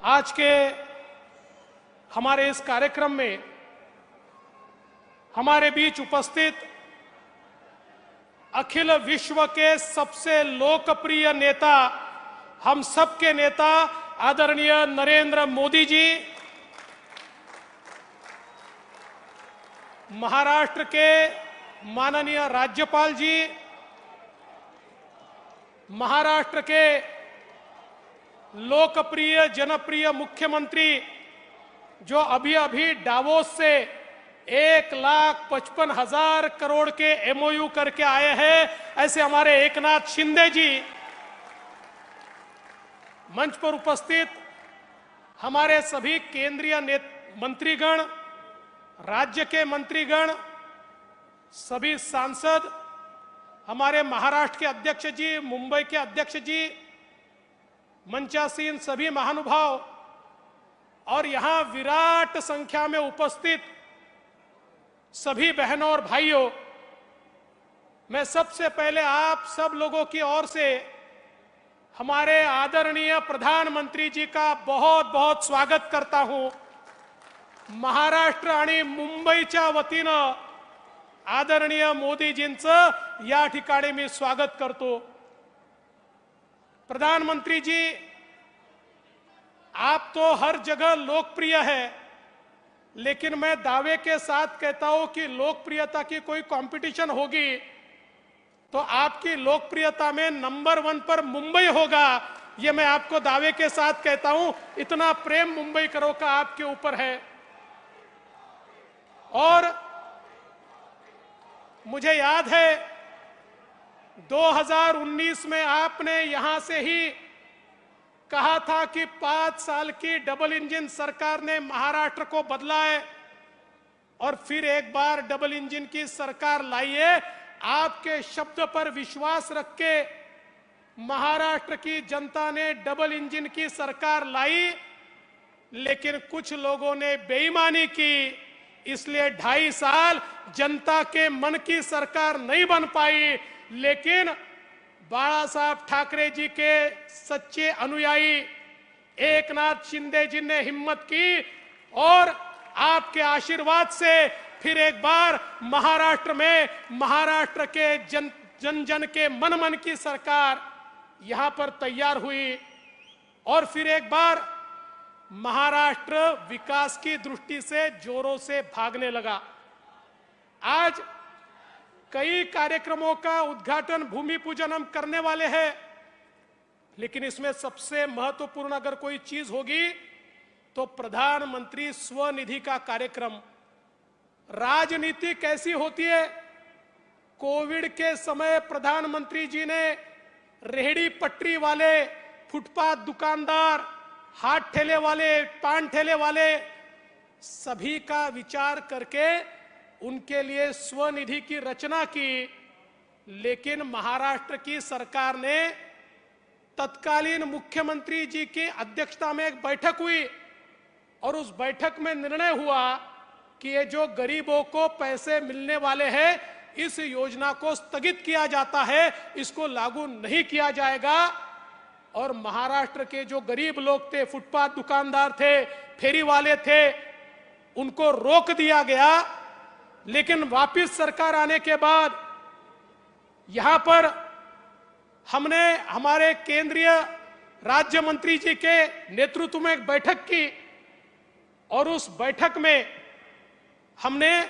आज के हमारे इस कार्यक्रम में हमारे बीच उपस्थित अखिल विश्व के सबसे लोकप्रिय नेता, हम सबके नेता आदरणीय नरेंद्र मोदी जी, महाराष्ट्र के माननीय राज्यपाल जी, महाराष्ट्र के लोकप्रिय जनप्रिय मुख्यमंत्री जो अभी अभी डावोस से 1,55,000 करोड़ के एमओयू करके आए हैं, ऐसे हमारे एकनाथ शिंदे जी, मंच पर उपस्थित हमारे सभी केंद्रीय मंत्रीगण, राज्य के मंत्रीगण, सभी सांसद, हमारे महाराष्ट्र के अध्यक्ष जी, मुंबई के अध्यक्ष जी, मंचासीन सभी महानुभाव और यहां विराट संख्या में उपस्थित सभी बहनों और भाइयों, मैं सबसे पहले आप सब लोगों की ओर से हमारे आदरणीय प्रधानमंत्री जी का बहुत बहुत स्वागत करता हूं। महाराष्ट्र आणि मुंबईच्या वतीनं आदरणीय मोदीजींचं या ठिकाणी मी स्वागत करतो। प्रधानमंत्री जी, आप तो हर जगह लोकप्रिय है, लेकिन मैं दावे के साथ कहता हूं कि लोकप्रियता की कोई कंपटीशन होगी तो आपकी लोकप्रियता में नंबर 1 पर मुंबई होगा। ये मैं आपको दावे के साथ कहता हूं, इतना प्रेम मुंबई करो का आपके ऊपर है। और मुझे याद है 2019 में आपने यहां से ही कहा था कि 5 साल की डबल इंजन सरकार ने महाराष्ट्र को बदला है और फिर एक बार डबल इंजन की सरकार लाई है। आपके शब्द पर विश्वास रख के महाराष्ट्र की जनता ने डबल इंजन की सरकार लाई, लेकिन कुछ लोगों ने बेईमानी की, इसलिए 2.5 साल जनता के मन की सरकार नहीं बन पाई। लेकिन बाला साहब ठाकरे जी के सच्चे अनुयायी एकनाथ शिंदे जी ने हिम्मत की और आपके आशीर्वाद से फिर एक बार महाराष्ट्र में महाराष्ट्र के जन जन के मन की सरकार यहां पर तैयार हुई और फिर एक बार महाराष्ट्र विकास की दृष्टि से जोरों से भागने लगा। आज कई कार्यक्रमों का उद्घाटन, भूमि पूजन हम करने वाले हैं, लेकिन इसमें सबसे महत्वपूर्ण अगर कोई चीज होगी तो प्रधानमंत्री स्वनिधि का कार्यक्रम। राजनीति कैसी होती है? कोविड के समय प्रधानमंत्री जी ने रेहड़ी पटरी वाले, फुटपाथ दुकानदार, हाथ ठेले वाले, पान ठेले वाले, सभी का विचार करके उनके लिए स्वनिधि की रचना की। लेकिन महाराष्ट्र की सरकार ने तत्कालीन मुख्यमंत्री जी की अध्यक्षता में एक बैठक हुई और उस बैठक में निर्णय हुआ कि ये जो गरीबों को पैसे मिलने वाले हैं, इस योजना को स्थगित किया जाता है, इसको लागू नहीं किया जाएगा। और महाराष्ट्र के जो गरीब लोग थे, फुटपाथ दुकानदार थे, फेरी वाले थे, उनको रोक दिया गया। लेकिन वापस सरकार आने के बाद यहां पर हमने हमारे केंद्रीय राज्य मंत्री जी के नेतृत्व में एक बैठक की और उस बैठक में हमने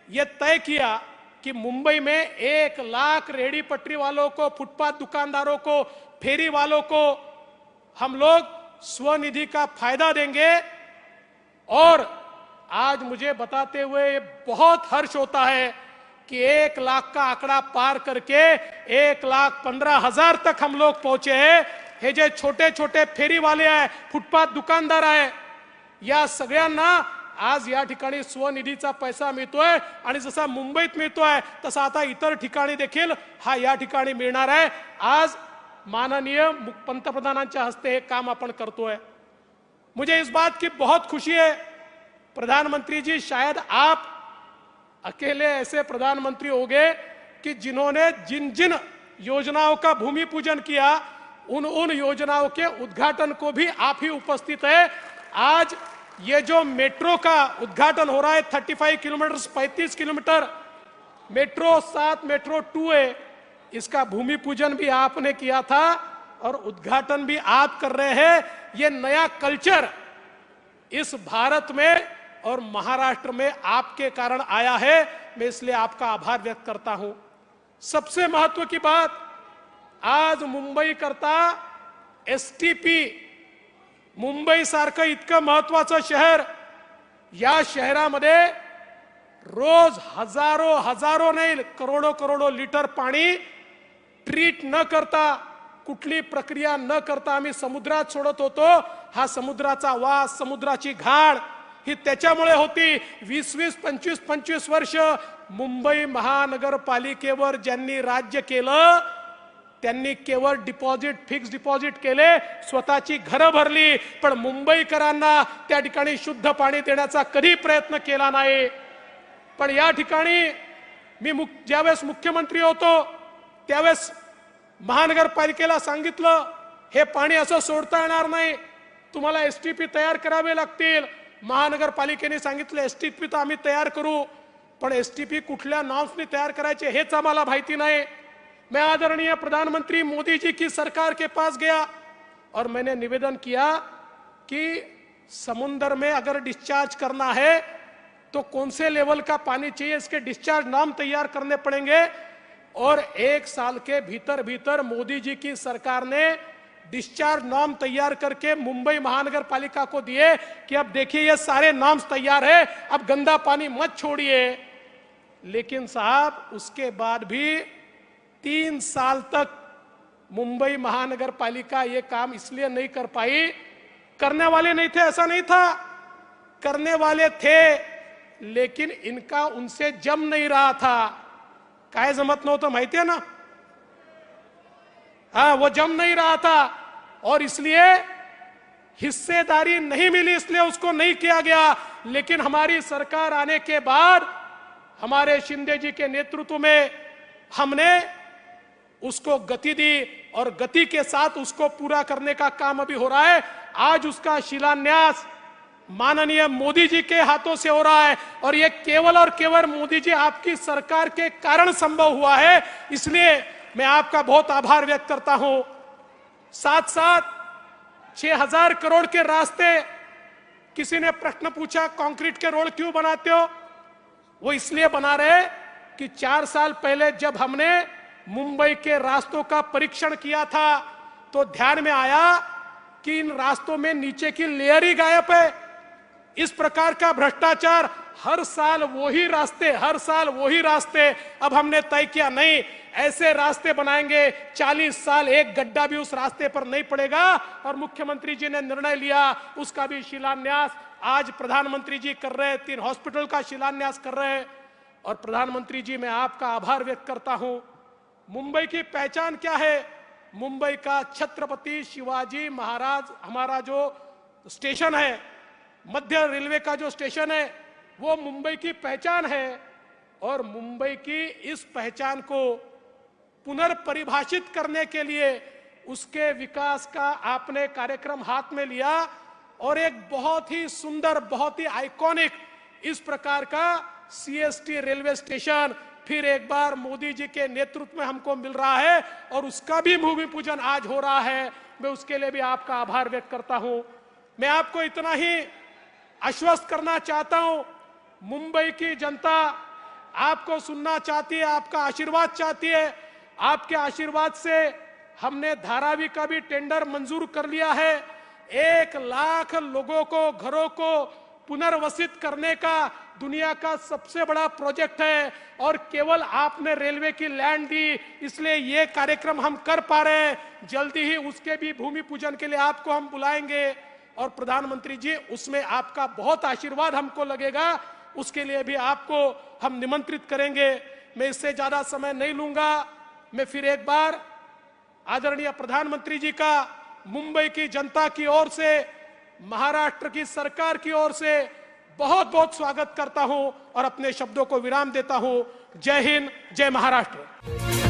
यह तय किया कि मुंबई में 1 लाख रेहड़ी पटरी वालों को, फुटपाथ दुकानदारों को, फेरी वालों को हम लोग स्वनिधि का फायदा देंगे। और आज मुझे बताते हुए बहुत हर्ष होता है कि 1 लाख का आंकड़ा पार करके 1,15,000 तक हम लोग पहुंचे हैं। हे जे छोटे छोटे फेरी वाले आहे, फुटपाथ दुकानदार आहे, या सगळ्यांना आज या ठिकाणी स्वनिधीचा पैसा मिळतोय आणि जसा मुंबईत मिळतोय तसा आता इतर ठिकाणी देखील हा या ठिकाणी मिळणार आहे। आज माननीय पंतप्रधानांच्या हस्ते हे काम आपण करतोय। मुझे इस बात की बहुत खुशी है प्रधानमंत्री जी, शायद आप अकेले ऐसे प्रधानमंत्री होंगे कि जिन्होंने जिन जिन योजनाओं का भूमि पूजन किया उन योजनाओं के उद्घाटन को भी आप ही उपस्थित है। आज ये जो मेट्रो का उद्घाटन हो रहा है 35 किलोमीटर 35 किलोमीटर मेट्रो 7 मेट्रो 2 है, इसका भूमि पूजन भी आपने किया था और उद्घाटन भी आप कर रहे हैं। ये नया कल्चर इस भारत में और महाराष्ट्र में आपके कारण आया है। मैं इसलिए आपका आभार व्यक्त करता हूं। सबसे महत्व की बात, आज मुंबई करता एसटीपी, मुंबई सारखं इतकं महत्वाचं शहर, या शहरामध्ये रोज हजारो नाही करोडो लिटर पाणी ट्रीट न करता, कुठली प्रक्रिया न करता आम्ही समुद्रात सोडत होतो। हा समुद्राचा वास, समुद्राची घाण ही त्याच्यामुळे होती। 20-20, 25-25 वर्ष मुंबई महानगरपालिकेवर ज्यांनी राज्य केलं त्यांनी केवळ डिपॉझिट, फिक्स डिपॉझिट केले, स्वतःची घरं भरली, पण मुंबईकरांना त्या ठिकाणी शुद्ध पाणी देण्याचा कधी प्रयत्न केला नाही। पण या ठिकाणी मी ज्यावेळेस मुख्यमंत्री होतो त्यावेळेस महानगरपालिकेला सांगितलं, हे पाणी असं सोडता येणार नाही, तुम्हाला एसटीपी तयार करावे लागतील। महानगरपालिकेने सांगितलं एसटीपी तर आम्ही तयार करू, पण एसटीपी कुठल्या नॉर्म्सनी तयार करायचे हेच आम्हाला माहिती नाही। मैं आदरणीय प्रधानमंत्री मोदी जी की सरकार के पास गया और मैंने निवेदन किया कि समुद्र में अगर डिस्चार्ज करना है तो कौन से लेवल का पानी चाहिए, इसके डिस्चार्ज नाम तैयार करने पड़ेंगे। और 1 साल के भीतर भीतर मोदी जी की सरकार ने डिस्चार्ज नॉर्म तैयार करके मुंबई महानगर पालिका को दिए कि अब देखिए ये सारे नॉर्म्स तैयार है, अब गंदा पानी मत छोड़िए। लेकिन साहब उसके बाद भी 3 साल तक मुंबई महानगर पालिका ये काम इसलिए नहीं कर पाई, करने वाले नहीं थे ऐसा नहीं था, करने वाले थे, लेकिन इनका उनसे जम नहीं रहा था। काय जमत नव्हतं माहिती है ना? हाँ, वो जम नहीं रहा था और इसलिए हिस्सेदारी नहीं मिली, इसलिए उसको नहीं किया गया। लेकिन हमारी सरकार आने के बाद हमारे शिंदे जी के नेतृत्व में हमने उसको गति दी और गति के साथ उसको पूरा करने का काम अभी हो रहा है। आज उसका शिलान्यास माननीय मोदी जी के हाथों से हो रहा है और ये केवल और केवल मोदी जी आपकी सरकार के कारण संभव हुआ है। इसलिए मैं आपका बहुत आभार व्यक्त करता हूं। साथ साथ 6000 करोड़ के रास्ते, किसी ने प्रश्न पूछा कंक्रीट के रोड क्यों बनाते हो, वो इसलिए बना रहे कि 4 साल पहले जब हमने मुंबई के रास्तों का परीक्षण किया था तो ध्यान में आया कि इन रास्तों में नीचे की लेयर ही गायब है। इस प्रकार का भ्रष्टाचार, हर साल वही रास्ते। अब हमने तय किया नहीं, ऐसे रास्ते बनाएंगे 40 साल एक गड्ढा भी उस रास्ते पर नहीं पड़ेगा। और मुख्यमंत्री जी ने निर्णय लिया, उसका भी शिलान्यास आज प्रधानमंत्री जी कर रहे हैं, 3 हॉस्पिटल का शिलान्यास कर रहे हैं। और प्रधानमंत्री जी मैं आपका आभार व्यक्त करता हूं। मुंबई की पहचान क्या है? मुंबई का छत्रपति शिवाजी महाराज हमारा जो स्टेशन है, मध्य रेलवे का जो स्टेशन है, वो मुंबई की पहचान है। और मुंबई की इस पहचान को पुनर्परिभाषित करने के लिए उसके विकास का आपने कार्यक्रम हाथ में लिया और एक बहुत ही सुंदर, बहुत ही आइकॉनिक इस प्रकार का सीएसटी रेलवे स्टेशन फिर एक बार मोदी जी के नेतृत्व में हमको मिल रहा है और उसका भी भूमि पूजन आज हो रहा है। मैं उसके लिए भी आपका आभार व्यक्त करता हूं। मैं आपको इतना ही आश्वस्त करना चाहता हूं, मुंबई की जनता आपको सुनना चाहती है, आपका आशीर्वाद चाहती है। आपके आशीर्वाद से हमने धारावी का भी टेंडर मंजूर कर लिया है। 1 लाख लोगों को, घरों को पुनर्वसित करने का दुनिया का सबसे बड़ा प्रोजेक्ट है और केवल आपने रेलवे की लैंड दी, इसलिए ये कार्यक्रम हम कर पा रहे हैं। जल्दी ही उसके भी भूमि पूजन के लिए आपको हम बुलाएंगे और प्रधानमंत्री जी उसमें आपका बहुत आशीर्वाद हमको लगेगा, उसके लिए भी आपको हम निमंत्रित करेंगे। मैं इससे ज्यादा समय नहीं लूंगा। मैं फिर एक बार आदरणीय प्रधानमंत्री जी का मुंबई की जनता की ओर से, महाराष्ट्र की सरकार की ओर से बहुत बहुत स्वागत करता हूं और अपने शब्दों को विराम देता हूं। जय हिंद, जय महाराष्ट्र।